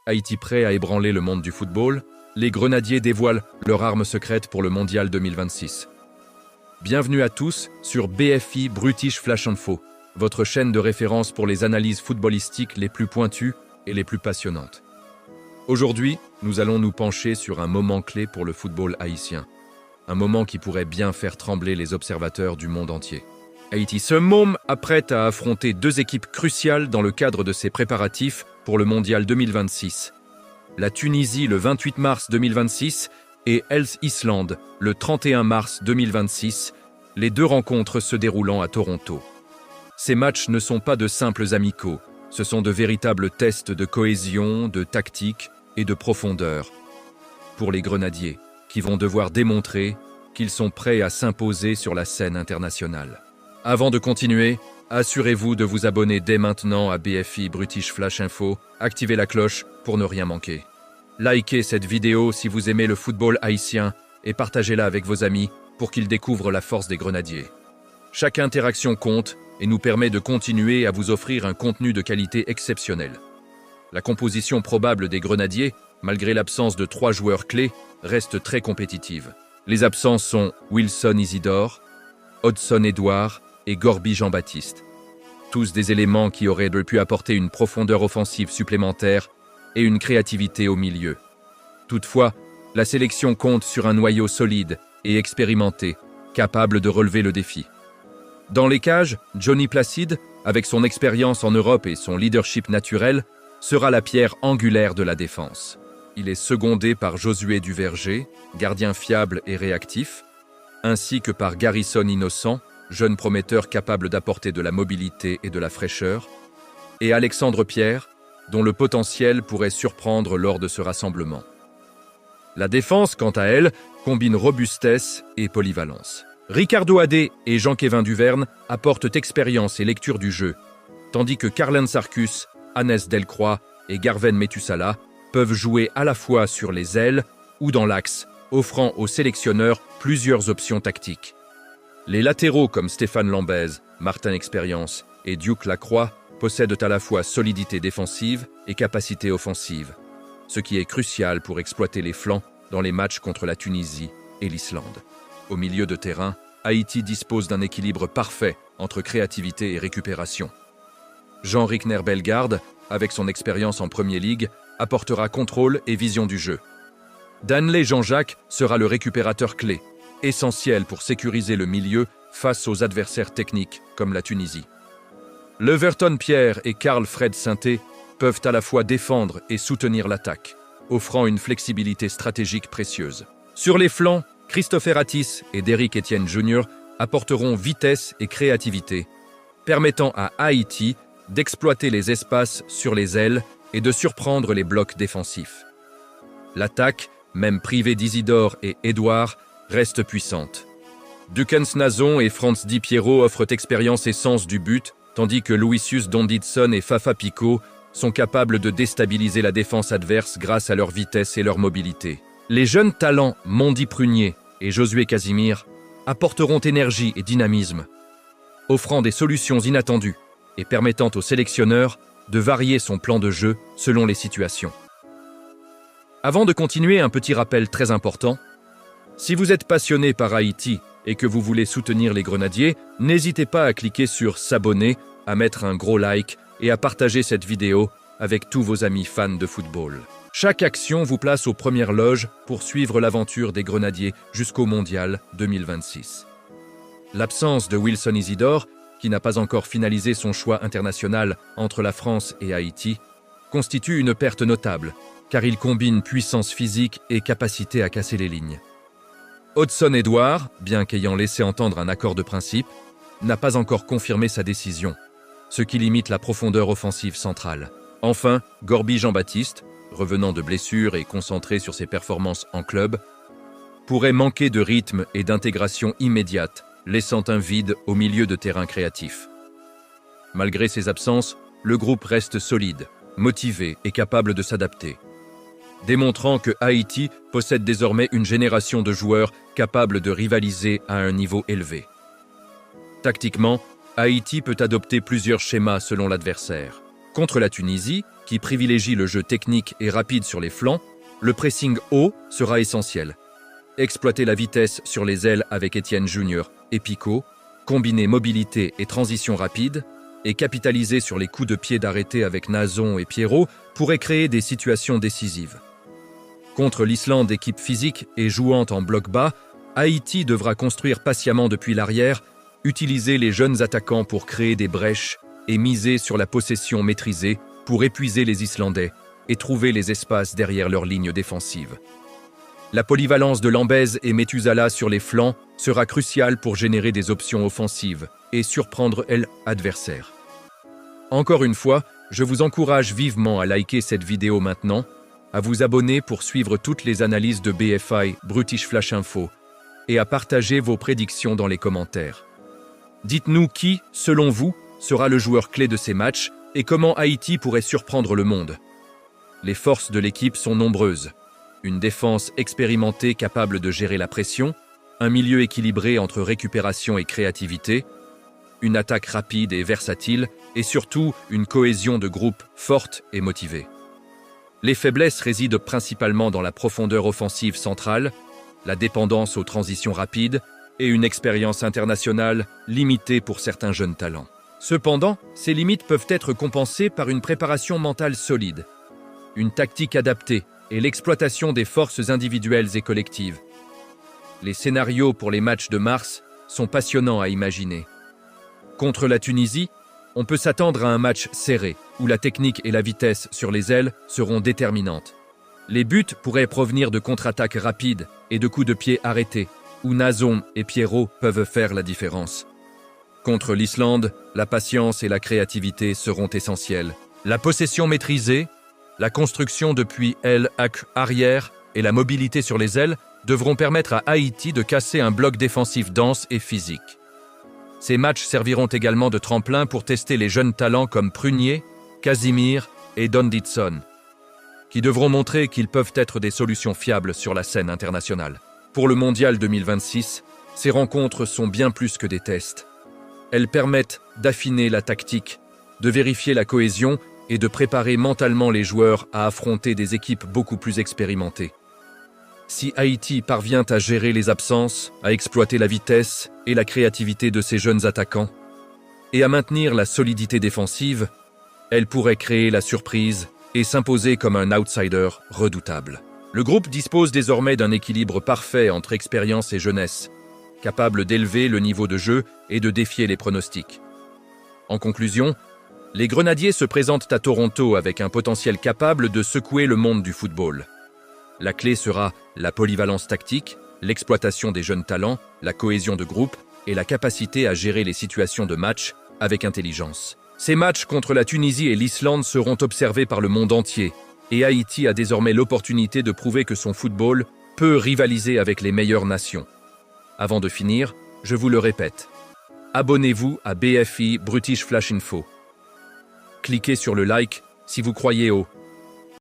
Haïti prêt à ébranler le monde du football, les Grenadiers dévoilent leur arme secrète pour le Mondial 2026. Bienvenue à tous sur BFI British Flash Info, votre chaîne de référence pour les analyses footballistiques les plus pointues et les plus passionnantes. Aujourd'hui, nous allons nous pencher sur un moment clé pour le football haïtien. Un moment qui pourrait bien faire trembler les observateurs du monde entier. Haïti se môme apprête à affronter deux équipes cruciales dans le cadre de ses préparatifs pour le Mondial 2026. La Tunisie le 28 mars 2026 et Health Island le 31 mars 2026, les deux rencontres se déroulant à Toronto. Ces matchs ne sont pas de simples amicaux, ce sont de véritables tests de cohésion, de tactique et de profondeur. Pour les Grenadiers, qui vont devoir démontrer qu'ils sont prêts à s'imposer sur la scène internationale. Avant de continuer, assurez-vous de vous abonner dès maintenant à BFI British Flash Info, activez la cloche pour ne rien manquer. Likez cette vidéo si vous aimez le football haïtien et partagez-la avec vos amis pour qu'ils découvrent la force des Grenadiers. Chaque interaction compte et nous permet de continuer à vous offrir un contenu de qualité exceptionnelle. La composition probable des Grenadiers, malgré l'absence de 3 joueurs clés, reste très compétitive. Les absents sont Wilson Isidore, Hodson Edouard et Gorby Jean-Baptiste. Tous des éléments qui auraient pu apporter une profondeur offensive supplémentaire et une créativité au milieu. Toutefois, la sélection compte sur un noyau solide et expérimenté, capable de relever le défi. Dans les cages, Johnny Placide, avec son expérience en Europe et son leadership naturel, sera la pierre angulaire de la défense. Il est secondé par Josué Duverger, gardien fiable et réactif, ainsi que par Garrison Innocent, jeune prometteur capable d'apporter de la mobilité et de la fraîcheur, et Alexandre Pierre, dont le potentiel pourrait surprendre lors de ce rassemblement. La défense, quant à elle, combine robustesse et polyvalence. Ricardo Adé et Jean-Kévin Duverne apportent expérience et lecture du jeu, tandis que Carlen Sarkus, Hannes Delcroix et Garven Metusala peuvent jouer à la fois sur les ailes ou dans l'axe, offrant aux sélectionneurs plusieurs options tactiques. Les latéraux comme Stéphane Lambez, Martin Expérience et Duke Lacroix possèdent à la fois solidité défensive et capacité offensive, ce qui est crucial pour exploiter les flancs dans les matchs contre la Tunisie et l'Islande. Au milieu de terrain, Haïti dispose d'un équilibre parfait entre créativité et récupération. Jean Rickner Bellegarde, avec son expérience en Premier League, apportera contrôle et vision du jeu. Danley Jean-Jacques sera le récupérateur clé, essentiel pour sécuriser le milieu face aux adversaires techniques comme la Tunisie. Leverton Pierre et Carl Fred Sainté peuvent à la fois défendre et soutenir l'attaque, offrant une flexibilité stratégique précieuse. Sur les flancs, Christopher Attis et Derrick Etienne Jr. apporteront vitesse et créativité, permettant à Haïti d'exploiter les espaces sur les ailes et de surprendre les blocs défensifs. L'attaque, même privée d'Isidore et Edouard, reste puissante. Dukens Nazon et Franz Di Piero offrent expérience et sens du but, tandis que Louisius Donditson et Fafa Pico sont capables de déstabiliser la défense adverse grâce à leur vitesse et leur mobilité. Les jeunes talents Mondi Prunier et Josué Casimir apporteront énergie et dynamisme, offrant des solutions inattendues et permettant au sélectionneur de varier son plan de jeu selon les situations. Avant de continuer, un petit rappel très important. Si vous êtes passionné par Haïti et que vous voulez soutenir les Grenadiers, n'hésitez pas à cliquer sur « S'abonner », à mettre un gros like et à partager cette vidéo avec tous vos amis fans de football. Chaque action vous place aux premières loges pour suivre l'aventure des Grenadiers jusqu'au Mondial 2026. L'absence de Wilson Isidore, qui n'a pas encore finalisé son choix international entre la France et Haïti, constitue une perte notable, car il combine puissance physique et capacité à casser les lignes. Hodson Edouard, bien qu'ayant laissé entendre un accord de principe, n'a pas encore confirmé sa décision, ce qui limite la profondeur offensive centrale. Enfin, Gorby Jean-Baptiste, revenant de blessure et concentré sur ses performances en club, pourrait manquer de rythme et d'intégration immédiate, laissant un vide au milieu de terrain créatif. Malgré ces absences, le groupe reste solide, motivé et capable de s'adapter, démontrant que Haïti possède désormais une génération de joueurs capables de rivaliser à un niveau élevé. Tactiquement, Haïti peut adopter plusieurs schémas selon l'adversaire. Contre la Tunisie, qui privilégie le jeu technique et rapide sur les flancs, le pressing haut sera essentiel. Exploiter la vitesse sur les ailes avec Etienne Junior et Pico, combiner mobilité et transition rapide, et capitaliser sur les coups de pied d'arrêté avec Nazon et Pierrot pourrait créer des situations décisives. Contre l'Islande, équipe physique et jouante en bloc bas, Haïti devra construire patiemment depuis l'arrière, utiliser les jeunes attaquants pour créer des brèches et miser sur la possession maîtrisée pour épuiser les Islandais et trouver les espaces derrière leur ligne défensive. La polyvalence de Lambez et Methuselah sur les flancs sera cruciale pour générer des options offensives et surprendre l'adversaire. Encore une fois, je vous encourage vivement à liker cette vidéo maintenant, à vous abonner pour suivre toutes les analyses de BFI Brutish Flash Info et à partager vos prédictions dans les commentaires. Dites-nous qui, selon vous, sera le joueur clé de ces matchs et comment Haïti pourrait surprendre le monde. Les forces de l'équipe sont nombreuses. Une défense expérimentée capable de gérer la pression, un milieu équilibré entre récupération et créativité, une attaque rapide et versatile, et surtout une cohésion de groupe forte et motivée. Les faiblesses résident principalement dans la profondeur offensive centrale, la dépendance aux transitions rapides et une expérience internationale limitée pour certains jeunes talents. Cependant, ces limites peuvent être compensées par une préparation mentale solide, une tactique adaptée et l'exploitation des forces individuelles et collectives. Les scénarios pour les matchs de mars sont passionnants à imaginer. Contre la Tunisie, on peut s'attendre à un match serré, où la technique et la vitesse sur les ailes seront déterminantes. Les buts pourraient provenir de contre-attaques rapides et de coups de pied arrêtés, où Nazon et Pierrot peuvent faire la différence. Contre l'Islande, la patience et la créativité seront essentielles. La possession maîtrisée, la construction depuis arrière et la mobilité sur les ailes devront permettre à Haïti de casser un bloc défensif dense et physique. Ces matchs serviront également de tremplin pour tester les jeunes talents comme Prunier, Casimir et Don Ditson, qui devront montrer qu'ils peuvent être des solutions fiables sur la scène internationale. Pour le Mondial 2026, ces rencontres sont bien plus que des tests. Elles permettent d'affiner la tactique, de vérifier la cohésion et de préparer mentalement les joueurs à affronter des équipes beaucoup plus expérimentées. Si Haïti parvient à gérer les absences, à exploiter la vitesse et la créativité de ses jeunes attaquants, et à maintenir la solidité défensive, elle pourrait créer la surprise et s'imposer comme un outsider redoutable. Le groupe dispose désormais d'un équilibre parfait entre expérience et jeunesse, capable d'élever le niveau de jeu et de défier les pronostics. En conclusion, les Grenadiers se présentent à Toronto avec un potentiel capable de secouer le monde du football. La clé sera la polyvalence tactique, l'exploitation des jeunes talents, la cohésion de groupe et la capacité à gérer les situations de match avec intelligence. Ces matchs contre la Tunisie et l'Islande seront observés par le monde entier et Haïti a désormais l'opportunité de prouver que son football peut rivaliser avec les meilleures nations. Avant de finir, je vous le répète, abonnez-vous à BFI Brutish Flash Info. Cliquez sur le like si vous croyez au